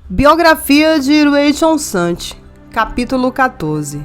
Biografia de Rachel Sant, capítulo 14.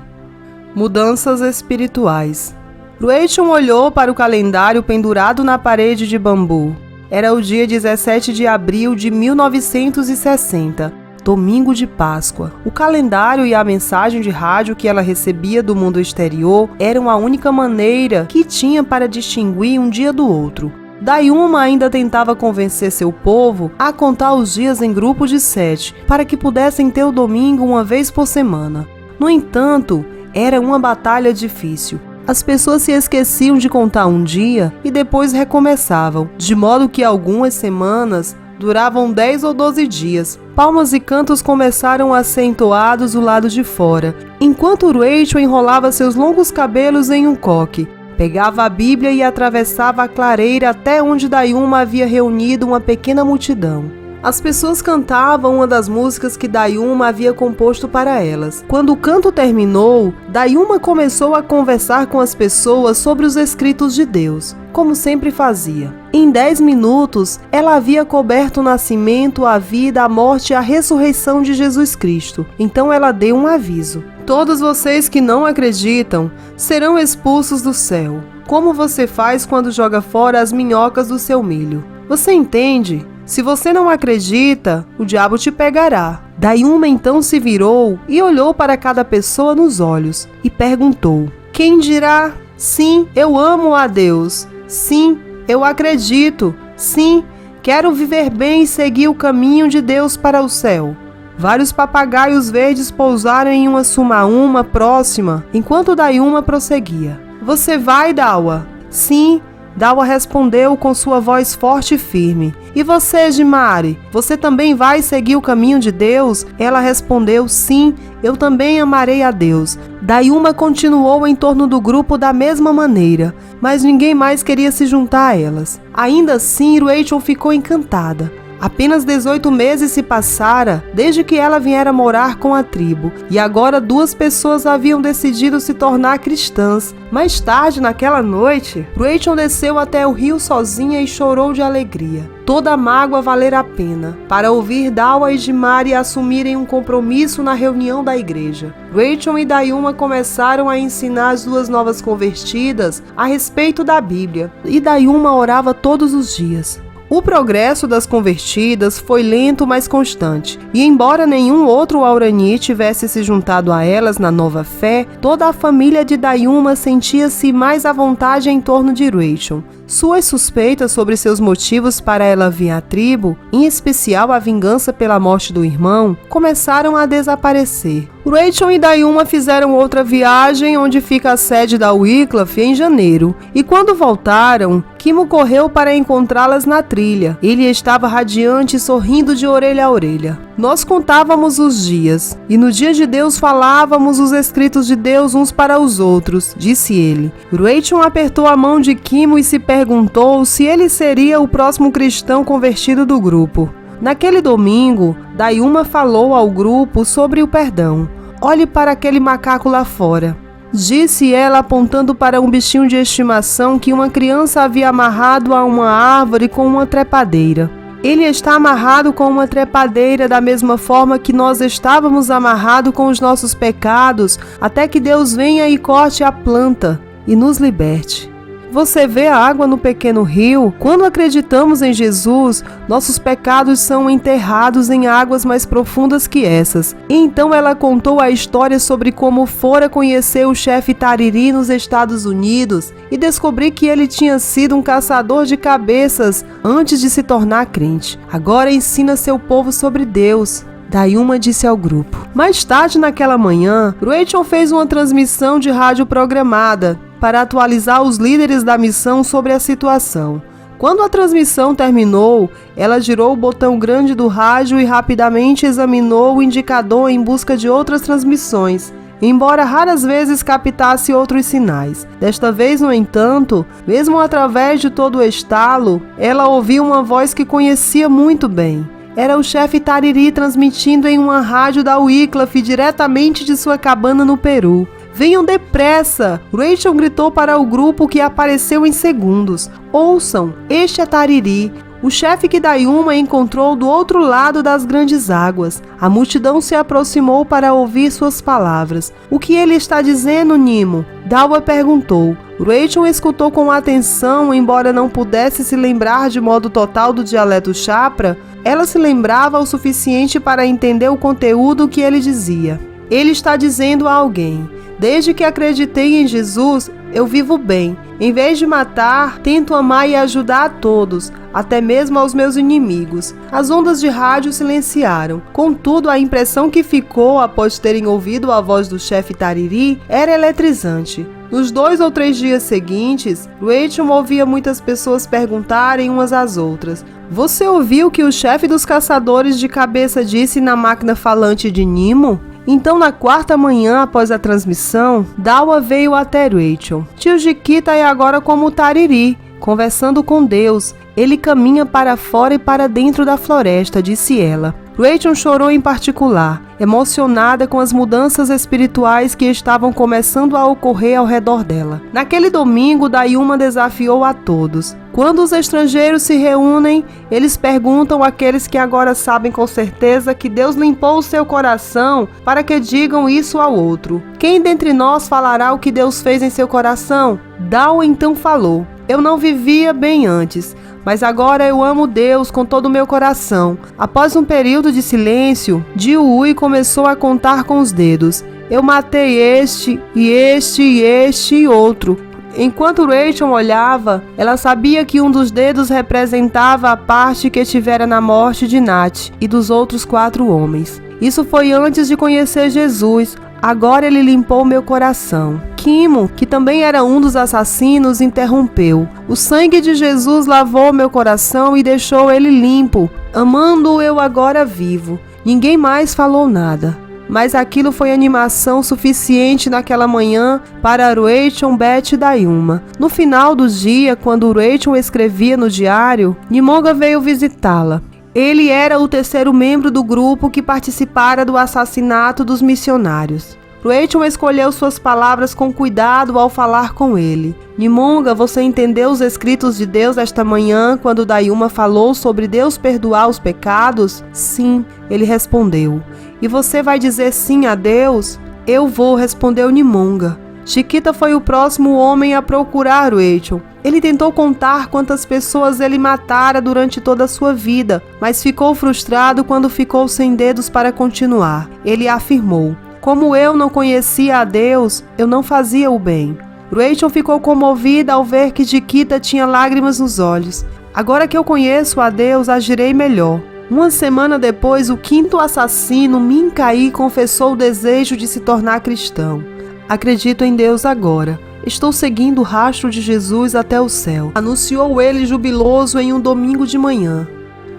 Mudanças espirituais. Rachel olhou para o calendário pendurado na parede de bambu. Era o dia 17 de abril de 1960, domingo de Páscoa. O calendário e a mensagem de rádio que ela recebia do mundo exterior eram a única maneira que tinha para distinguir um dia do outro. Dayuma ainda tentava convencer seu povo a contar os dias em grupos de 7, para que pudessem ter o domingo uma vez por semana. No entanto, era uma batalha difícil. As pessoas se esqueciam de contar um dia e depois recomeçavam, de modo que algumas semanas duravam 10 ou 12 dias. Palmas e cantos começaram a ser entoados do lado de fora, enquanto Rachel enrolava seus longos cabelos em um coque. Pegava a Bíblia e atravessava a clareira até onde Dayuma havia reunido uma pequena multidão. As pessoas cantavam uma das músicas que Dayuma havia composto para elas. Quando o canto terminou, Dayuma começou a conversar com as pessoas sobre os escritos de Deus, como sempre fazia. Em 10 minutos, ela havia coberto o nascimento, a vida, a morte e a ressurreição de Jesus Cristo. Então ela deu um aviso. Todos vocês que não acreditam serão expulsos do céu. Como você faz quando joga fora as minhocas do seu milho? Você entende? Se você não acredita, o diabo te pegará. Dayuma então se virou e olhou para cada pessoa nos olhos e perguntou: quem dirá? Sim, eu amo a Deus. Sim, eu acredito. Sim, quero viver bem e seguir o caminho de Deus para o céu. Vários papagaios verdes pousaram em uma sumaúma próxima, enquanto Dayuma prosseguia. Você vai, Dawa? Sim, Dawa respondeu com sua voz forte e firme. E você, Jimari? Você também vai seguir o caminho de Deus? Ela respondeu, sim, eu também amarei a Deus. Dayuma continuou em torno do grupo da mesma maneira, mas ninguém mais queria se juntar a elas. Ainda assim, Rachel ficou encantada. Apenas 18 meses se passara desde que ela viera morar com a tribo, e agora 2 pessoas haviam decidido se tornar cristãs. Mais tarde, naquela noite, Rachel desceu até o rio sozinha e chorou de alegria. Toda a mágoa valera a pena, para ouvir Dawa e Jimari assumirem um compromisso na reunião da igreja. Rachel e Dayuma começaram a ensinar as 2 novas convertidas a respeito da Bíblia, e Dayuma orava todos os dias. O progresso das convertidas foi lento, mas constante, e embora nenhum outro Aurani tivesse se juntado a elas na nova fé, toda a família de Dayuma sentia-se mais à vontade em torno de Rachel. Suas suspeitas sobre seus motivos para ela vir à tribo, em especial a vingança pela morte do irmão, começaram a desaparecer. Rachel e Dayuma fizeram outra viagem onde fica a sede da Wycliffe em janeiro, e quando voltaram, Kimo correu para encontrá-las na trilha. Ele estava radiante e sorrindo de orelha a orelha. Nós contávamos os dias, e no dia de Deus falávamos os escritos de Deus uns para os outros, disse ele. Rachel apertou a mão de Kimo e se perguntou se ele seria o próximo cristão convertido do grupo. Naquele domingo, Dayuma falou ao grupo sobre o perdão. Olhe para aquele macaco lá fora, disse ela apontando para um bichinho de estimação que uma criança havia amarrado a uma árvore com uma trepadeira. Ele está amarrado com uma trepadeira da mesma forma que nós estávamos amarrados com os nossos pecados, até que Deus venha e corte a planta e nos liberte. Você vê a água no pequeno rio? Quando acreditamos em Jesus, nossos pecados são enterrados em águas mais profundas que essas. E então ela contou a história sobre como fora conhecer o chefe Tariri nos Estados Unidos e descobrir que ele tinha sido um caçador de cabeças antes de se tornar crente. Agora ensina seu povo sobre Deus. Dayuma disse ao grupo. Mais tarde naquela manhã, Rachel fez uma transmissão de rádio programada para atualizar os líderes da missão sobre a situação. Quando a transmissão terminou, ela girou o botão grande do rádio e rapidamente examinou o indicador em busca de outras transmissões, embora raras vezes captasse outros sinais. Desta vez, no entanto, mesmo através de todo o estalo, ela ouviu uma voz que conhecia muito bem. Era o chefe Tariri transmitindo em uma rádio da Wycliffe diretamente de sua cabana no Peru. Venham depressa! Rachel gritou para o grupo que apareceu em segundos. Ouçam, este é Tariri. O chefe Kidayuma encontrou do outro lado das grandes águas. A multidão se aproximou para ouvir suas palavras. O que ele está dizendo, Nimo? Dawa perguntou. Rachel escutou com atenção, embora não pudesse se lembrar de modo total do dialeto Chapra, ela se lembrava o suficiente para entender o conteúdo que ele dizia. Ele está dizendo a alguém: desde que acreditei em Jesus, eu vivo bem. Em vez de matar, tento amar e ajudar a todos, até mesmo aos meus inimigos. As ondas de rádio silenciaram. Contudo, a impressão que ficou após terem ouvido a voz do chefe Tariri era eletrizante. Nos 2 ou 3 dias seguintes, Rachel ouvia muitas pessoas perguntarem umas às outras: você ouviu o que o chefe dos caçadores de cabeça disse na máquina falante de Nimo? Então, na 4ª manhã após a transmissão, Dawa veio até Rachel. Tio Jiquita é agora como o Tariri, conversando com Deus. Ele caminha para fora e para dentro da floresta, disse ela. Rachel chorou em particular, emocionada com as mudanças espirituais que estavam começando a ocorrer ao redor dela. Naquele domingo, Dayuma desafiou a todos. Quando os estrangeiros se reúnem, eles perguntam àqueles que agora sabem com certeza que Deus limpou o seu coração para que digam isso ao outro. Quem dentre nós falará o que Deus fez em seu coração? Dawa então falou: eu não vivia bem antes, mas agora eu amo Deus com todo o meu coração. Após um período de silêncio, Diui começou a contar com os dedos. Eu matei este, e este, e este, e outro. Enquanto Rachel olhava, ela sabia que um dos dedos representava a parte que estivera na morte de Nat e dos outros 4 homens. Isso foi antes de conhecer Jesus. Agora ele limpou meu coração. Kimo, que também era um dos assassinos, interrompeu. O sangue de Jesus lavou meu coração e deixou ele limpo. Amando-o eu agora vivo. Ninguém mais falou nada. Mas aquilo foi animação suficiente naquela manhã para Rachel, Beth e Dayuma. No final do dia, quando Rachel escrevia no diário, Nimonga veio visitá-la. Ele era o 3º membro do grupo que participara do assassinato dos missionários. Rachel escolheu suas palavras com cuidado ao falar com ele. Nimonga, você entendeu os escritos de Deus esta manhã quando Dayuma falou sobre Deus perdoar os pecados? Sim, ele respondeu. E você vai dizer sim a Deus? Eu vou, respondeu Nimonga. Chiquita foi o próximo homem a procurar Rachel. Ele tentou contar quantas pessoas ele matara durante toda a sua vida, mas ficou frustrado quando ficou sem dedos para continuar. Ele afirmou: como eu não conhecia a Deus, eu não fazia o bem. Rachel ficou comovida ao ver que Chiquita tinha lágrimas nos olhos. Agora que eu conheço a Deus, agirei melhor. Uma semana depois, o 5º assassino, Minkai, confessou o desejo de se tornar cristão. Acredito em Deus agora. Estou seguindo o rastro de Jesus até o céu, anunciou ele jubiloso em um domingo de manhã.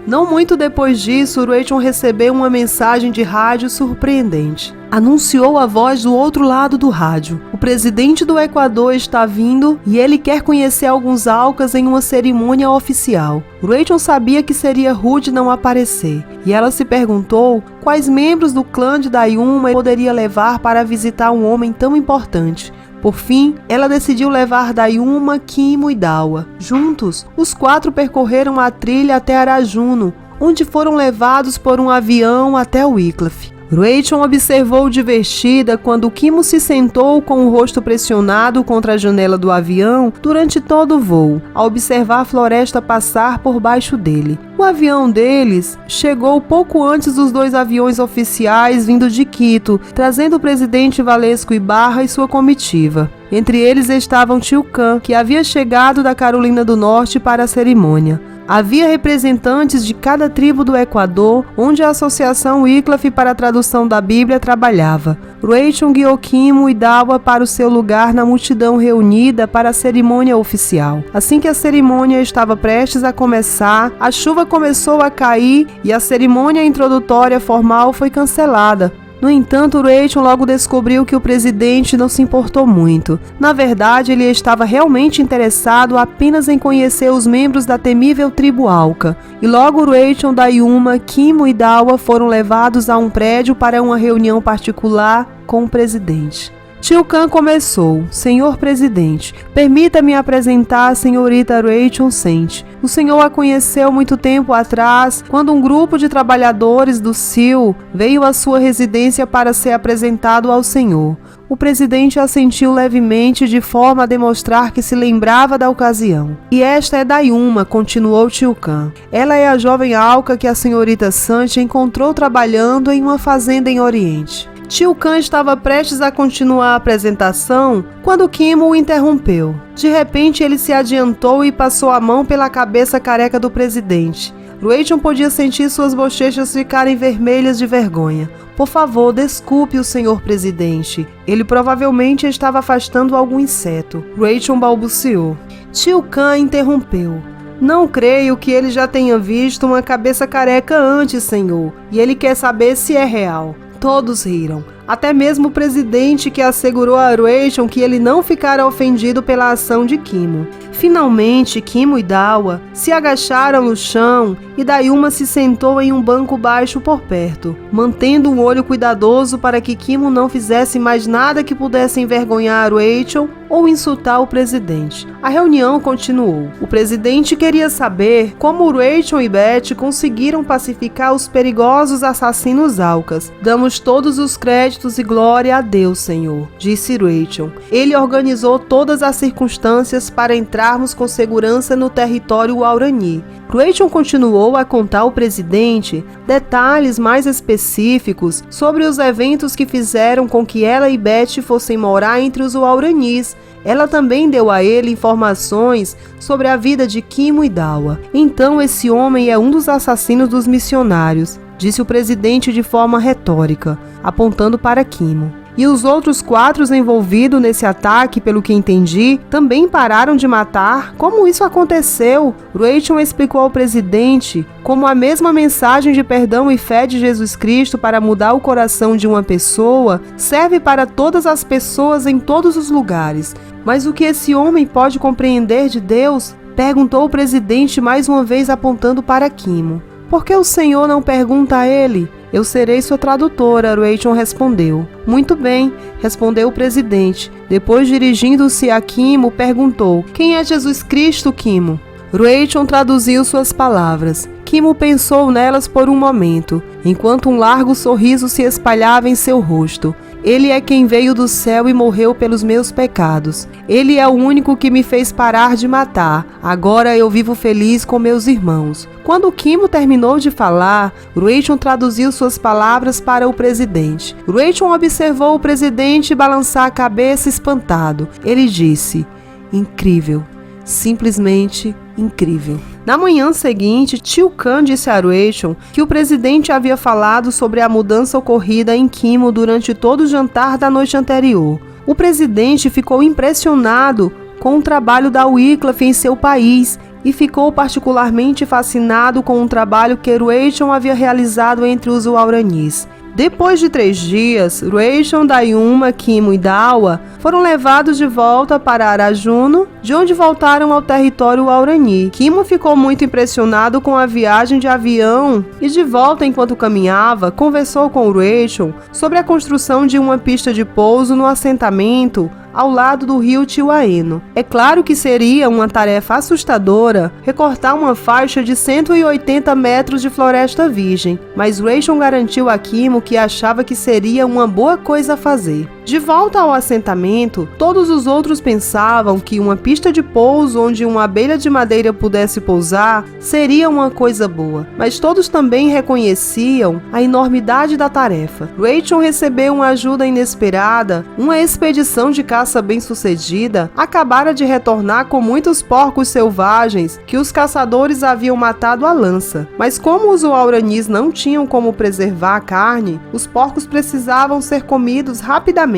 Não muito depois disso, Rachel recebeu uma mensagem de rádio surpreendente. Anunciou a voz do outro lado do rádio. O presidente do Equador está vindo e ele quer conhecer alguns Aucas em uma cerimônia oficial. Rachel sabia que seria rude não aparecer, e ela se perguntou quais membros do clã de Dayuma poderia levar para visitar um homem tão importante. Por fim, ela decidiu levar Dayuma, Kimo e Dawa. Juntos, os 4 percorreram a trilha até Arajuno, onde foram levados por um avião até Wycliffe. Rachel observou divertida quando Kimo se sentou com o rosto pressionado contra a janela do avião durante todo o voo, a observar a floresta passar por baixo dele. O avião deles chegou pouco antes dos 2 aviões oficiais vindo de Quito, trazendo o presidente Valesco Ibarra e sua comitiva. Entre eles estavam Tio Khan, que havia chegado da Carolina do Norte para a cerimônia. Havia representantes de cada tribo do Equador, onde a Associação Wycliffe para a Tradução da Bíblia trabalhava. Rachel guiou Kimo e Dawa para o seu lugar na multidão reunida para a cerimônia oficial. Assim que a cerimônia estava prestes a começar, a chuva começou a cair e a cerimônia introdutória formal foi cancelada. No entanto, Rachel logo descobriu que o presidente não se importou muito. Na verdade, ele estava realmente interessado apenas em conhecer os membros da temível tribo Auca. E logo Rachel, Dayuma, Kimo e Dawa foram levados a um prédio para uma reunião particular com o presidente. Tio Khan começou: Senhor presidente, permita-me apresentar a senhorita Rachel Sent. O senhor a conheceu muito tempo atrás, quando um grupo de trabalhadores do CIL veio à sua residência para ser apresentado ao senhor. O presidente assentiu levemente de forma a demonstrar que se lembrava da ocasião. E esta é Dayuma, continuou Tio Khan. Ela é a jovem alca que a senhorita Sant encontrou trabalhando em uma fazenda em Oriente. Tio Khan estava prestes a continuar a apresentação quando Kimo o interrompeu. De repente ele se adiantou e passou a mão pela cabeça careca do presidente. Rachel podia sentir suas bochechas ficarem vermelhas de vergonha. Por favor, desculpe o senhor presidente. Ele provavelmente estava afastando algum inseto. Rachel balbuciou. Tio Khan interrompeu. Não creio que ele já tenha visto uma cabeça careca antes, senhor. E ele quer saber se é real. Todos riram. Até mesmo o presidente, que assegurou a Rachel que ele não ficara ofendido pela ação de Kimo. Finalmente, Kimo e Dawa se agacharam no chão e Dayuma se sentou em um banco baixo por perto, mantendo um olho cuidadoso para que Kimo não fizesse mais nada que pudesse envergonhar Rachel ou insultar o presidente. A reunião continuou. O presidente queria saber como Rachel e Beth conseguiram pacificar os perigosos assassinos alcas. Damos todos os créditos e glória a Deus, Senhor, disse Rachel. Ele organizou todas as circunstâncias para entrarmos com segurança no território Aurani. Rachel continuou a contar ao presidente detalhes mais específicos sobre os eventos que fizeram com que ela e Beth fossem morar entre os Auranis. Ela também deu a ele informações sobre a vida de Kimo e Dawa. Então esse homem é um dos assassinos dos missionários, disse o presidente de forma retórica, apontando para Kimo. E os outros 4 envolvidos nesse ataque, pelo que entendi, também pararam de matar? Como isso aconteceu? Rachel explicou ao presidente como a mesma mensagem de perdão e fé de Jesus Cristo para mudar o coração de uma pessoa serve para todas as pessoas em todos os lugares. Mas o que esse homem pode compreender de Deus? Perguntou o presidente mais uma vez apontando para Kimo. Por que o senhor não pergunta a ele? Eu serei sua tradutora, Rachel respondeu. Muito bem, respondeu o presidente. Depois, dirigindo-se a Kimo, perguntou: Quem é Jesus Cristo, Kimo? Rachel traduziu suas palavras. Kimo pensou nelas por um momento, enquanto um largo sorriso se espalhava em seu rosto. Ele é quem veio do céu e morreu pelos meus pecados. Ele é o único que me fez parar de matar. Agora eu vivo feliz com meus irmãos. Quando Kimo terminou de falar, Rachel traduziu suas palavras para o presidente. Rachel observou o presidente balançar a cabeça espantado. Ele disse: Incrível. Simplesmente incrível. Na manhã seguinte, Tio Khan disse a Rachel que o presidente havia falado sobre a mudança ocorrida em Kimo durante todo o jantar da noite anterior. O presidente ficou impressionado com o trabalho da Wycliffe em seu país e ficou particularmente fascinado com o trabalho que Rachel havia realizado entre os Auranis. Depois de 3 dias, Rachel, Dayuma, Kimo e Dawa foram levados de volta para Arajuno, de onde voltaram ao território Aurani. Kimo ficou muito impressionado com a viagem de avião e, de volta enquanto caminhava, conversou com Rachel sobre a construção de uma pista de pouso no assentamento ao lado do rio Tiwaeno. É claro que seria uma tarefa assustadora recortar uma faixa de 180 metros de floresta virgem, mas Rachel garantiu a Kimo que achava que seria uma boa coisa a fazer. De volta ao assentamento, todos os outros pensavam que uma pista de pouso onde uma abelha de madeira pudesse pousar seria uma coisa boa, mas todos também reconheciam a enormidade da tarefa. Rachel recebeu uma ajuda inesperada. Uma expedição de caça bem-sucedida acabara de retornar com muitos porcos selvagens que os caçadores haviam matado à lança. Mas como os Auranis não tinham como preservar a carne, os porcos precisavam ser comidos rapidamente.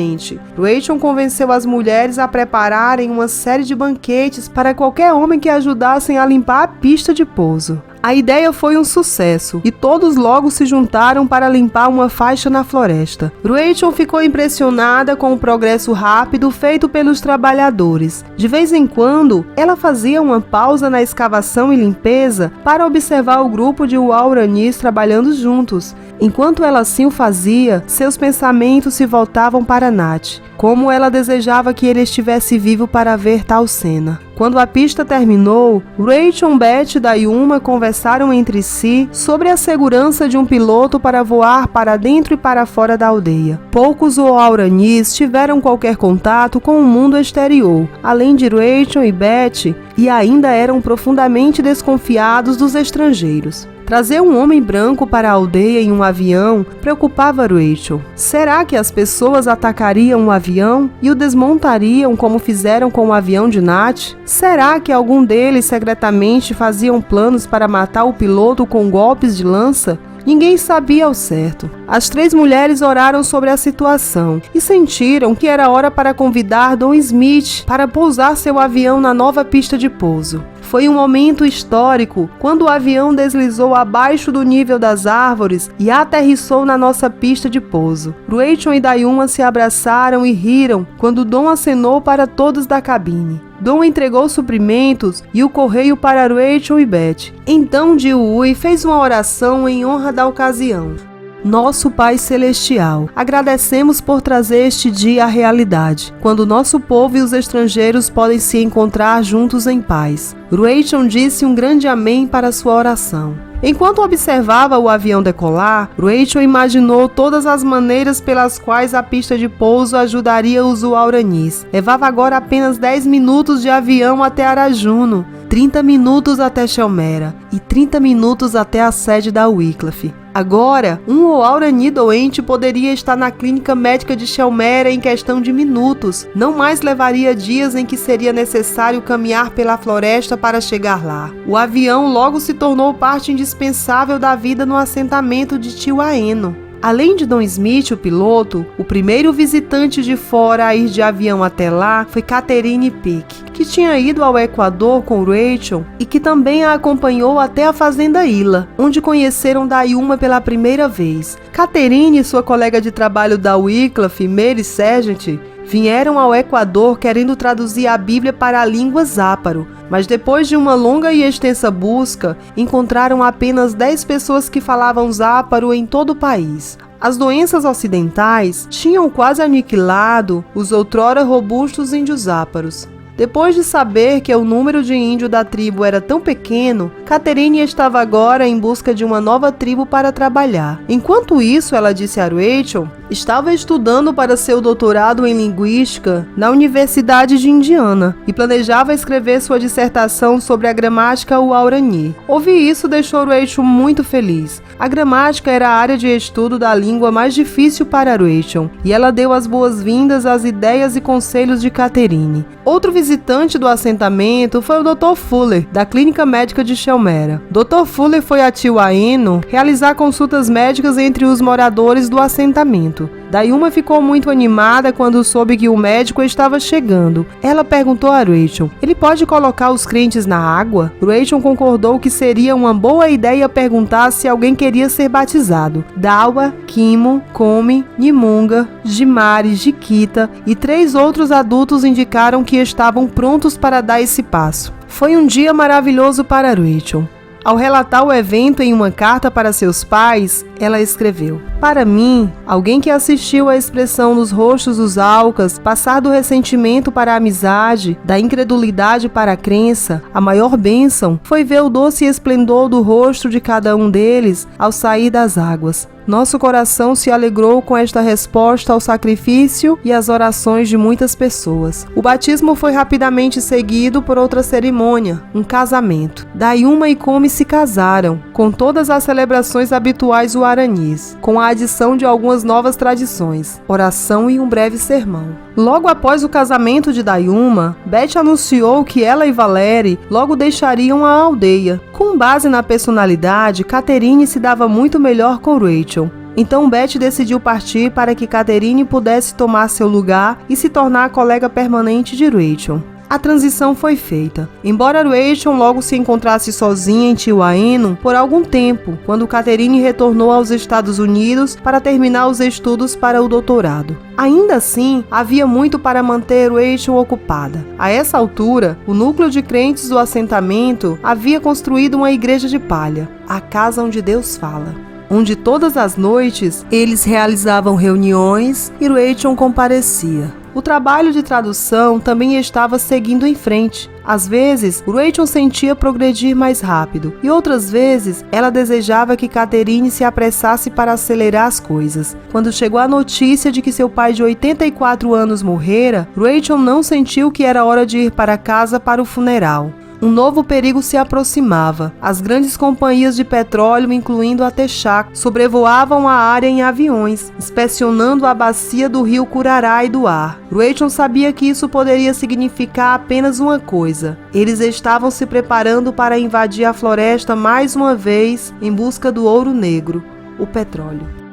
Rachel convenceu as mulheres a prepararem uma série de banquetes para qualquer homem que ajudassem a limpar a pista de pouso. A ideia foi um sucesso e todos logo se juntaram para limpar uma faixa na floresta. Rachel ficou impressionada com o progresso rápido feito pelos trabalhadores. De vez em quando, ela fazia uma pausa na escavação e limpeza para observar o grupo de Wauranis trabalhando juntos. Enquanto ela assim o fazia, seus pensamentos se voltavam para Nat, como ela desejava que ele estivesse vivo para ver tal cena. Quando a pista terminou, Rachel, Beth e Dayuma conversaram entre si sobre a segurança de um piloto para voar para dentro e para fora da aldeia. Poucos Wauranis tiveram qualquer contato com o mundo exterior, além de Rachel e Beth, e ainda eram profundamente desconfiados dos estrangeiros. Trazer um homem branco para a aldeia em um avião preocupava Rachel. Será que as pessoas atacariam o avião e o desmontariam como fizeram com o avião de Nat? Será que algum deles secretamente faziam planos para matar o piloto com golpes de lança? Ninguém sabia ao certo. As 3 mulheres oraram sobre a situação e sentiram que era hora para convidar Don Smith para pousar seu avião na nova pista de pouso. Foi um momento histórico quando o avião deslizou abaixo do nível das árvores e aterrissou na nossa pista de pouso. Rachel e Dayuma se abraçaram e riram quando Don acenou para todos da cabine. Don entregou suprimentos e o correio para Rachel e Beth. Então Jiui fez uma oração em honra da ocasião. Nosso Pai Celestial, agradecemos por trazer este dia à realidade, quando nosso povo e os estrangeiros podem se encontrar juntos em paz. Rachel disse um grande amém para sua oração. Enquanto observava o avião decolar, Rachel imaginou todas as maneiras pelas quais a pista de pouso ajudaria os Wauranis. Levava agora apenas 10 minutos de avião até Arajuno, 30 minutos até Shelmera e 30 minutos até a sede da Wycliffe. Agora, um Waurani doente poderia estar na clínica médica de Shelmera em questão de minutos. Não mais levaria dias em que seria necessário caminhar pela floresta para chegar lá. O avião logo se tornou parte indispensável da vida no assentamento de Tiwaeno. Além de Don Smith, o piloto, o primeiro visitante de fora a ir de avião até lá foi Catherine Peck, que tinha ido ao Equador com Rachel e que também a acompanhou até a fazenda Ila, onde conheceram Dayuma pela primeira vez. Catherine e sua colega de trabalho da Wycliffe, Mary Sargent, vieram ao Equador querendo traduzir a Bíblia para a língua záparo, mas depois de uma longa e extensa busca, encontraram apenas 10 pessoas que falavam záparo em todo o país. As doenças ocidentais tinham quase aniquilado os outrora robustos índios záparos. Depois de saber que o número de índios da tribo era tão pequeno, Catherine estava agora em busca de uma nova tribo para trabalhar. Enquanto isso, ela disse a Rachel, estava estudando para seu doutorado em linguística na Universidade de Indiana e planejava escrever sua dissertação sobre a gramática Waurani. Ouvir isso deixou Rachel muito feliz. A gramática era a área de estudo da língua mais difícil para Rachel e ela deu as boas-vindas às ideias e conselhos de Catherine. Outro visitante do assentamento foi o Dr. Fuller, da Clínica Médica de Shelmera. Dr. Fuller foi a Tiwaeno realizar consultas médicas entre os moradores do assentamento. Dayuma ficou muito animada quando soube que o médico estava chegando. Ela perguntou a Rachel, ele pode colocar os crentes na água? Rachel concordou que seria uma boa ideia perguntar se alguém queria ser batizado. Dawa, Kimo, Komi, Nimunga, Jimari, Jiquita e 3 outros adultos indicaram que estavam prontos para dar esse passo. Foi um dia maravilhoso para Rachel. Ao relatar o evento em uma carta para seus pais, ela escreveu: para mim, alguém que assistiu à expressão nos rostos dos Aucas passar do ressentimento para a amizade, da incredulidade para a crença, a maior bênção foi ver o doce esplendor do rosto de cada um deles ao sair das águas. Nosso coração se alegrou com esta resposta ao sacrifício e às orações de muitas pessoas. O batismo foi rapidamente seguido por outra cerimônia, um casamento. Dayuma e Komi se casaram, com todas as celebrações habituais Wauranis, com a adição de algumas novas tradições, oração e um breve sermão. Logo após o casamento de Dayuma, Beth anunciou que ela e Valerie logo deixariam a aldeia. Com base na personalidade, Catherine se dava muito melhor com Rachel. Então Beth decidiu partir para que Catherine pudesse tomar seu lugar e se tornar a colega permanente de Rachel. A transição foi feita. Embora Rachel logo se encontrasse sozinha em Tiwainu por algum tempo, quando Catherine retornou aos Estados Unidos para terminar os estudos para o doutorado. Ainda assim, havia muito para manter Rachel ocupada. A essa altura, o núcleo de crentes do assentamento havia construído uma igreja de palha, a Casa onde Deus fala, onde todas as noites eles realizavam reuniões e Rachel comparecia. O trabalho de tradução também estava seguindo em frente. Às vezes, Rachel sentia progredir mais rápido e outras vezes ela desejava que Catherine se apressasse para acelerar as coisas. Quando chegou a notícia de que seu pai de 84 anos morrera, Rachel não sentiu que era hora de ir para casa para o funeral. Um novo perigo se aproximava. As grandes companhias de petróleo, incluindo a Texaco, sobrevoavam a área em aviões, inspecionando a bacia do rio Curará e do Ar. Rachel sabia que isso poderia significar apenas uma coisa. Eles estavam se preparando para invadir a floresta mais uma vez em busca do ouro negro, o petróleo.